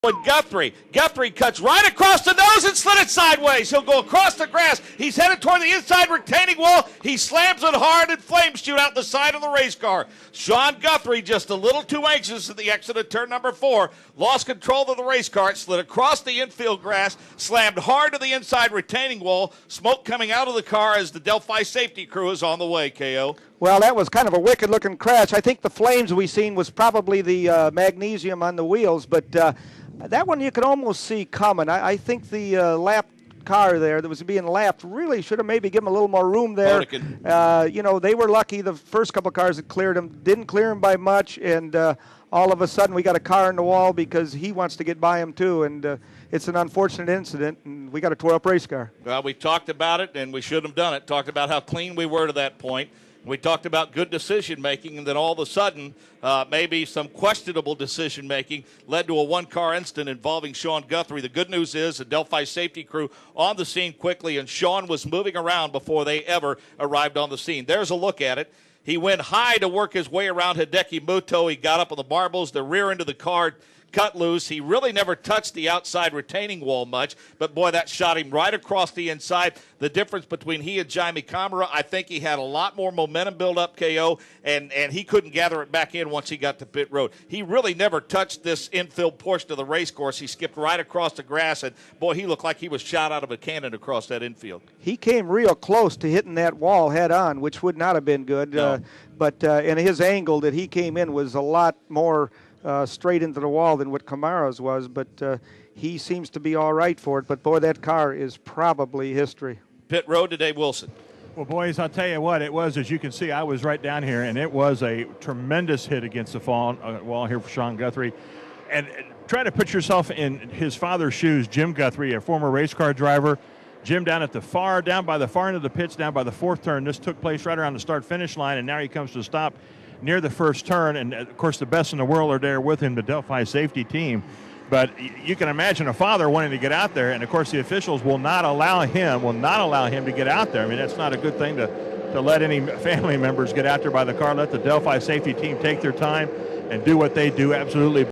with Guthrie. Guthrie cuts right across the nose and slid it sideways. He'll go across the grass. He's headed toward the inside retaining wall. He slams it hard and flames shoot out the side of the race car. Sean Guthrie, just a little too anxious at the exit of turn number 4, lost control of the race car. It slid across the infield grass, slammed hard to the inside retaining wall. Smoke coming out of the car as the Delphi safety crew is on the way, KO. Well, that was kind of a wicked-looking crash. I think the flames we seen was probably the magnesium on the wheels, but that one you could almost see coming. I think the lap car there that was being lapped really should have maybe given a little more room there. You know, they were lucky. The first couple of cars that cleared him didn't clear him by much, and all of a sudden we got a car in the wall because he wants to get by him too, and it's an unfortunate incident, and we got a tore-up race car. Well, we talked about it, and we should have done it. Talked about how clean we were to that point. We talked about good decision-making, and then all of a sudden, maybe some questionable decision-making led to a one-car incident involving Sean Guthrie. The good news is the Delphi safety crew on the scene quickly, and Sean was moving around before they ever arrived on the scene. There's a look at it. He went high to work his way around Hideki Muto. He got up on the marbles. The rear end of the car cut loose. He really never touched the outside retaining wall much, but boy, that shot him right across the inside. The difference between he and Jaime Camara, I think he had a lot more momentum build up, KO, and he couldn't gather it back in once he got to pit road. He really never touched this infield portion of the race course. He skipped right across the grass, and boy, he looked like he was shot out of a cannon across that infield. He came real close to hitting that wall head on, which would not have been good, No. but and his angle that he came in was a lot more straight into the wall than what Camara's was, but he seems to be all right for it. But, boy, that car is probably history. Pit road today, Wilson. Well, boys, I'll tell you what, it was, as you can see, I was right down here, and it was a tremendous hit against the wall here for Sean Guthrie. And try to put yourself in his father's shoes, Jim Guthrie, a former race car driver. Jim down by the far end of the pits, down by the fourth turn. This took place right around the start-finish line, and now he comes to a stop near the first turn, and of course the best in the world are there with him, the Delphi safety team. But you can imagine a father wanting to get out there, and of course the officials will not allow him to get out there. I mean, that's not a good thing to let any family members get out there by the car. Let the Delphi safety team take their time and do what they do absolutely